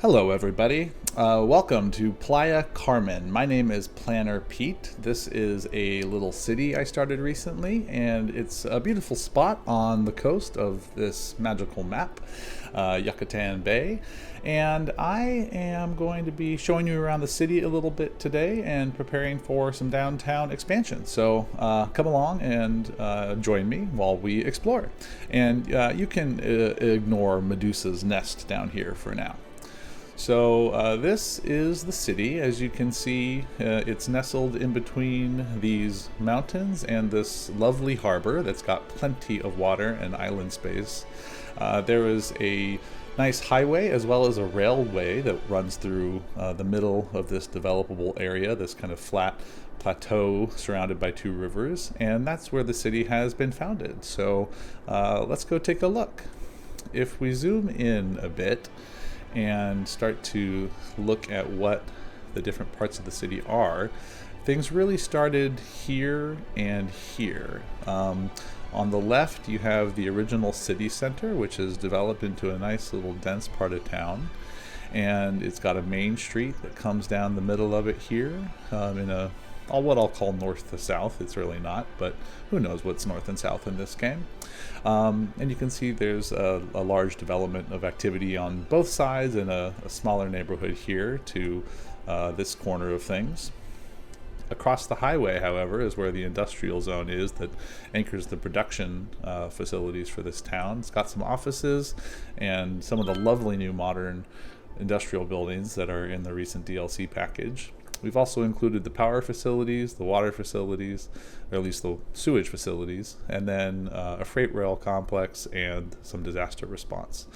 Hello, everybody. Welcome to Playa Carmen. My name is Planner Pete. This is a little city I started recently, and it's a beautiful spot on the coast of this magical map, Yucatan Bay. And I am going to be showing you around the city a little bit today and preparing for some downtown expansion. So come along and join me while we explore. And you can ignore Medusa's nest down here for now. So this is the city. As you can see, it's nestled in between these mountains and this lovely harbor that's got plenty of water and island space. There is a nice highway as well as a railway that runs through the middle of this developable area, this kind of flat plateau surrounded by two rivers, and that's where the city has been founded. So let's go take a look. If we zoom in a bit and start to look at what the different parts of the city are, things really started here and here. On the left, you have the original city center, which has developed into a nice little dense part of town. And it's got a main street that comes down the middle of it here in what I'll call north to south. It's really not, but who knows what's north and south in this game. And you can see there's a large development of activity on both sides and a smaller neighborhood here to this corner of things. Across the highway, however, is where the industrial zone is that anchors the production facilities for this town. It's got some offices and some of the lovely new modern industrial buildings that are in the recent DLC package. We've also included the power facilities, the water facilities, or at least the sewage facilities, and then a freight rail complex and some disaster response.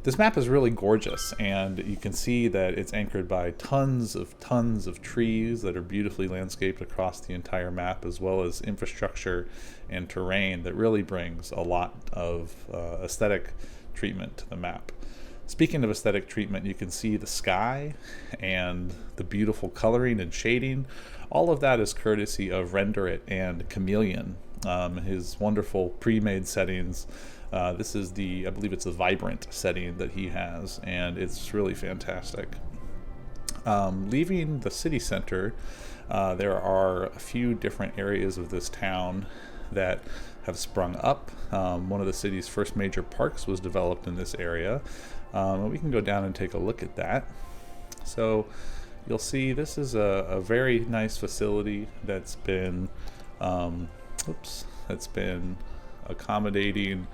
This map is really gorgeous, and you can see that it's anchored by tons of trees that are beautifully landscaped across the entire map, as well as infrastructure and terrain that really brings a lot of aesthetic treatment to the map. Speaking of aesthetic treatment, you can see the sky and the beautiful coloring and shading. All of that is courtesy of Render It and Chameleon, his wonderful pre-made settings. This is I believe it's the Vibrant setting that he has, and it's really fantastic. Leaving the city center, there are a few different areas of this town that have sprung up. One of the city's first major parks was developed in this area. We can go down and take a look at that. So you'll see this is a very nice facility that's been accommodating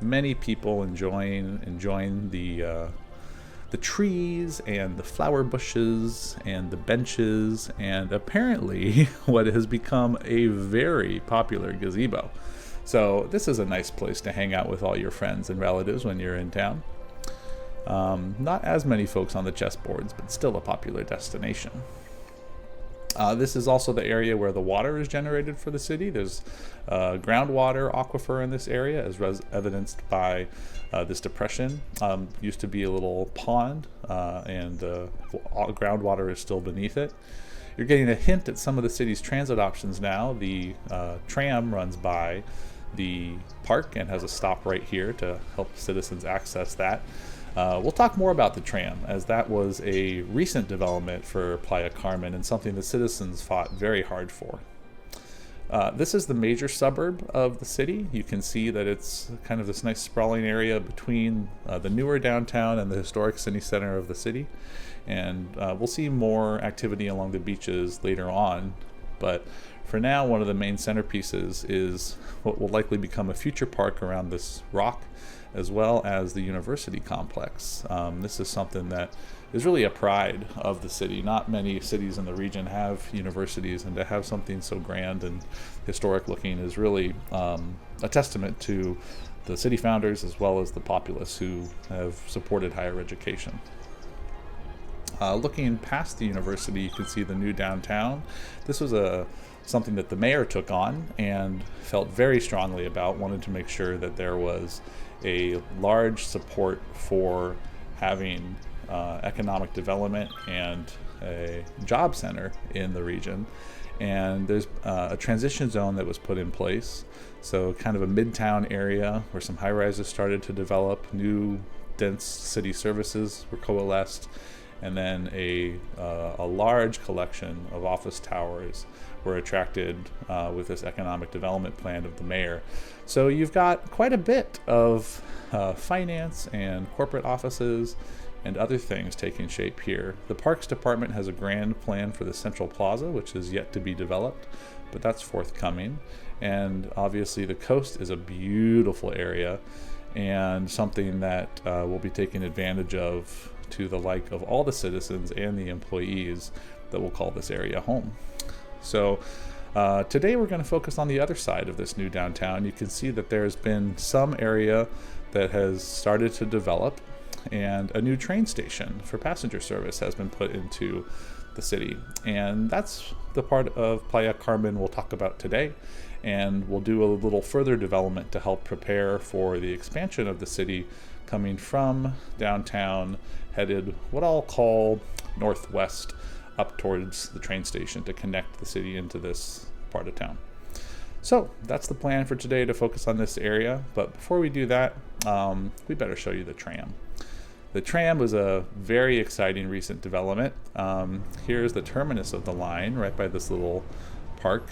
many people enjoying the trees and the flower bushes and the benches, and apparently what has become a very popular gazebo. So this is a nice place to hang out with all your friends and relatives when you're in town. Not as many folks on the chessboards, but still a popular destination. This is also the area where the water is generated for the city. There's groundwater aquifer in this area, as evidenced by this depression. Used to be a little pond, and groundwater is still beneath it. You're getting a hint at some of the city's transit options now. The tram runs by the park and has a stop right here to help citizens access that. We'll talk more about the tram, as that was a recent development for Playa Carmen and something the citizens fought very hard for. This is the major suburb of the city. You can see that it's kind of this nice sprawling area between the newer downtown and the historic city center of the city. And we'll see more activity along the beaches later on. But for now, one of the main centerpieces is what will likely become a future park around this rock, as well as the university complex. This is something that is really a pride of the city. Not many cities in the region have universities, and to have something so grand and historic looking is really a testament to the city founders as well as the populace who have supported higher education. Looking past the university, you can see the new downtown. This was something that the mayor took on and felt very strongly about, wanted to make sure that there was a large support for having economic development and a job center in the region. And there's a transition zone that was put in place, so kind of a midtown area where some high rises started to develop, new dense city services were coalesced, and then a large collection of office towers were attracted with this economic development plan of the mayor. So you've got quite a bit of finance and corporate offices and other things taking shape here. The Parks Department has a grand plan for the Central Plaza, which is yet to be developed, but that's forthcoming. And obviously the coast is a beautiful area and something that we'll be taking advantage of to the like of all the citizens and the employees that will call this area home. So today we're going to focus on the other side of this new downtown. You can see that there's been some area that has started to develop, and a new train station for passenger service has been put into the city. And that's the part of Playa Carmen we'll talk about today. And we'll do a little further development to help prepare for the expansion of the city coming from downtown, headed what I'll call northwest up towards the train station to connect the city into this part of town. So that's the plan for today, to focus on this area. But before we do that, we better show you the tram. The tram was a very exciting recent development. Here's the terminus of the line right by this little park,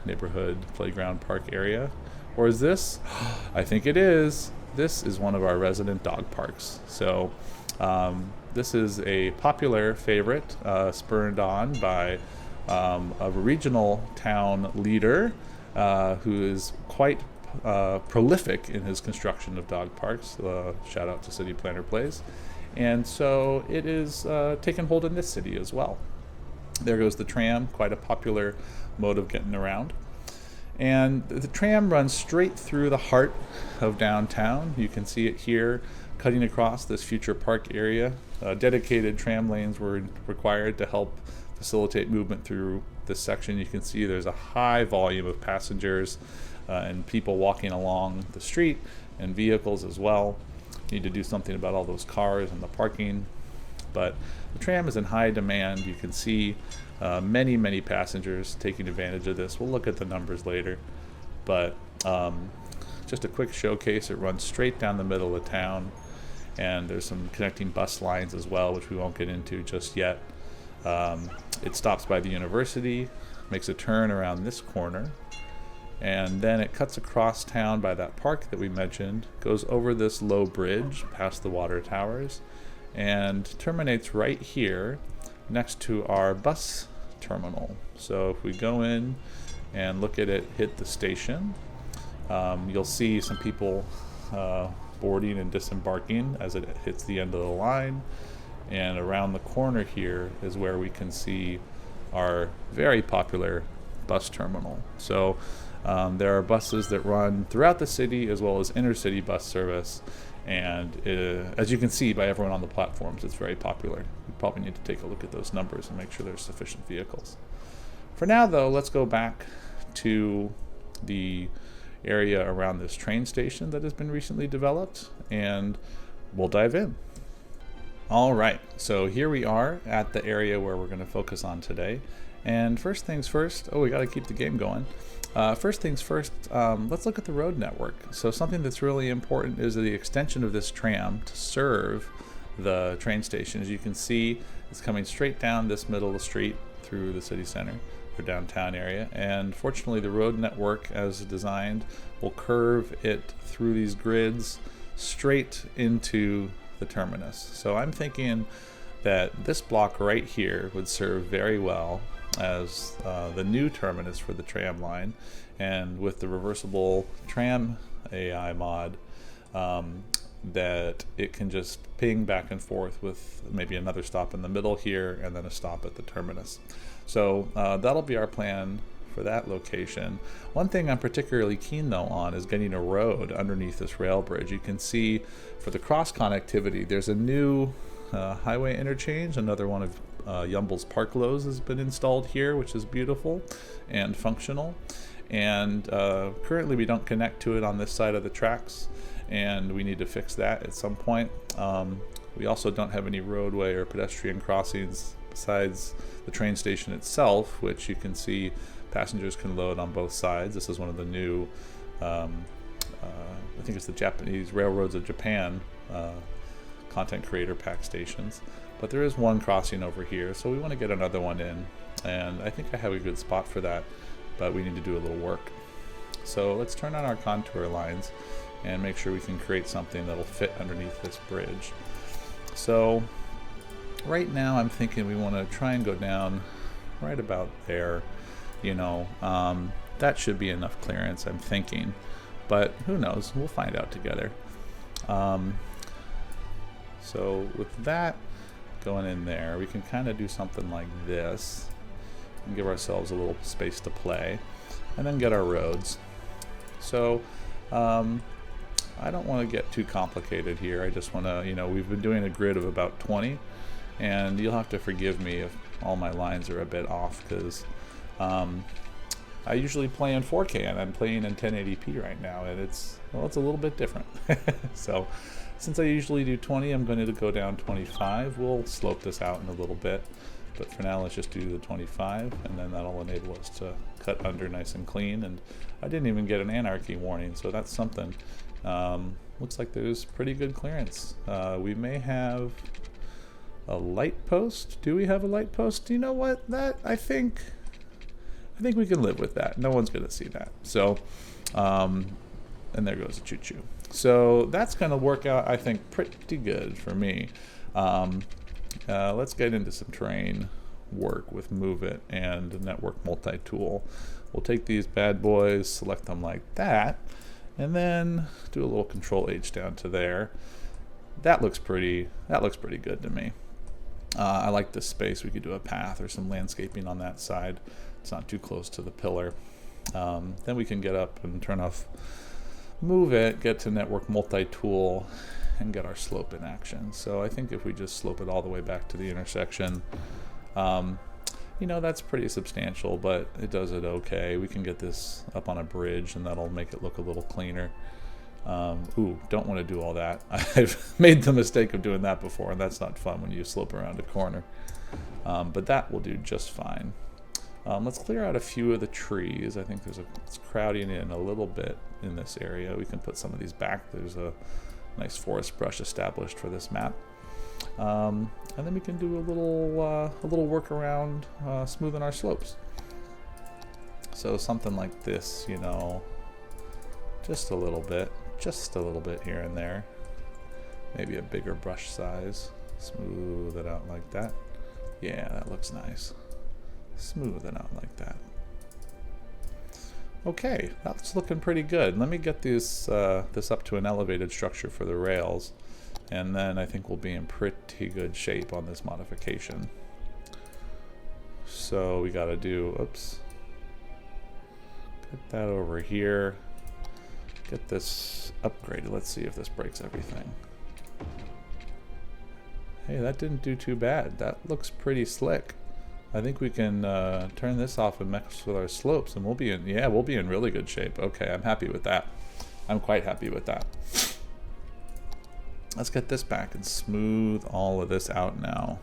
neighborhood playground park area. Or is this? I think it is. This is one of our resident dog parks. So this is a popular favorite, spurred on by a regional town leader who is quite prolific in his construction of dog parks. Shout out to City Planner Plays. And so it is taken hold in this city as well. There goes the tram, quite a popular mode of getting around. And the tram runs straight through the heart of downtown. You can see it here cutting across this future park area. Dedicated tram lanes were required to help facilitate movement through this section. You can see there's a high volume of passengers and people walking along the street, and vehicles as well. Need to do something about all those cars and the parking. But the tram is in high demand. You can see many passengers taking advantage of this. We'll look at the numbers later. But just a quick showcase. It runs straight down the middle of town. And there's some connecting bus lines as well, which we won't get into just yet. It stops by the university, makes a turn around this corner, and then it cuts across town by that park that we mentioned, goes over this low bridge past the water towers, and terminates right here next to our bus terminal. So if we go in and look at it hit the station, you'll see some people boarding and disembarking as it hits the end of the line. And around the corner here is where we can see our very popular bus terminal. So there are buses that run throughout the city as well as intercity bus service. And as you can see by everyone on the platforms, it's very popular. We probably need to take a look at those numbers and make sure there's sufficient vehicles. For now, though, let's go back to the area around this train station that has been recently developed, and we'll dive in. All right, so here we are at the area where we're going to focus on today. And first things first, we got to keep the game going. First things first, let's look at the road network. So something that's really important is the extension of this tram to serve the train station. As you can see, it's coming straight down this middle of the street through the city center or downtown area. And fortunately, the road network as designed will curve it through these grids straight into the terminus. So I'm thinking that this block right here would serve very well as the new terminus for the tram line, and with the reversible tram AI mod, that it can just ping back and forth with maybe another stop in the middle here and then a stop at the terminus. So that'll be our plan for that location. One thing I'm particularly keen though on is getting a road underneath this rail bridge. You can see for the cross connectivity there's a new highway interchange. Another one of Yumble's Park Lows has been installed here, which is beautiful and functional. And currently we don't connect to it on this side of the tracks, and we need to fix that at some point. We also don't have any roadway or pedestrian crossings besides the train station itself, which you can see passengers can load on both sides. This is one of the new, I think it's the Japanese Railroads of Japan content creator pack stations. But there is one crossing over here, so we want to get another one in. And I think I have a good spot for that, but we need to do a little work. So let's turn on our contour lines and make sure we can create something that'll fit underneath this bridge. So right now I'm thinking we want to try and go down right about there. That should be enough clearance, I'm thinking, but who knows, we'll find out together. So with that going in there, we can kind of do something like this and give ourselves a little space to play, and then get our roads. So I don't want to get too complicated here. I just want to, we've been doing a grid of about 20, and you'll have to forgive me if all my lines are a bit off, because I usually play in 4K and I'm playing in 1080p right now, and it's a little bit different. So since I usually do 20, I'm going to go down 25. We'll slope this out in a little bit, but for now let's just do the 25, and then that'll enable us to cut under nice and clean. And I didn't even get an anarchy warning, so that's something. Looks like there's pretty good clearance. We may have a light post. Do we have a light post? You know what? That I think we can live with that. No one's gonna see that. So, and there goes a choo-choo. So that's gonna work out, I think, pretty good for me. Let's get into some terrain work with Move It and Network Multi-Tool. We'll take these bad boys, select them like that, and then do a little Control H down to there. That looks pretty good to me. I like this space. We could do a path or some landscaping on that side. It's not too close to the pillar. Then we can get up and turn off Move It, get to Network Multi-Tool, and get our slope in action. So I think if we just slope it all the way back to the intersection, that's pretty substantial, but it does it okay. We can get this up on a bridge, and that'll make it look a little cleaner. Don't want to do all that. I've made the mistake of doing that before, and that's not fun when you slope around a corner. But that will do just fine. Let's clear out a few of the trees. I think it's crowding in a little bit in this area. We can put some of these back. There's a nice forest brush established for this map. And then we can do a little work around smoothing our slopes. So something like this, just a little bit here and there. Maybe a bigger brush size. Smooth it out like that. Yeah, that looks nice. Smooth it out like that. Okay, that's looking pretty good. Let me get this up to an elevated structure for the rails, and then I think we'll be in pretty good shape on this modification. So we gotta do, get that over here. Get this upgraded. Let's see if this breaks everything. Hey, that didn't do too bad. That looks pretty slick. I think we can turn this off and mix with our slopes, and we'll be in really good shape. Okay, I'm happy with that. I'm quite happy with that. Let's get this back and smooth all of this out now.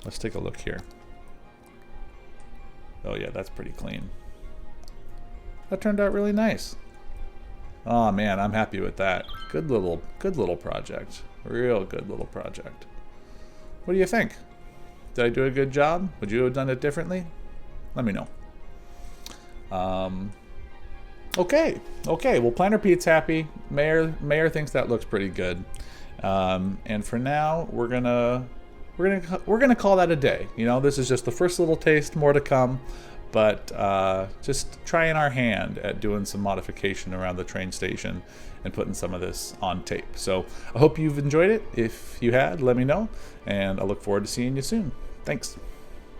Let's take a look here. Oh yeah, that's pretty clean. That turned out really nice. Oh man, I'm happy with that. Good little project. Real good little project. What do you think? Did I do a good job? Would you have done it differently? Let me know. Okay. Well, Planner Pete's happy. Mayor thinks that looks pretty good. And for now, we're gonna call that a day. This is just the first little taste. More to come. But just trying our hand at doing some modification around the train station and putting some of this on tape. So I hope you've enjoyed it. If you had, let me know, and I look forward to seeing you soon. Thanks.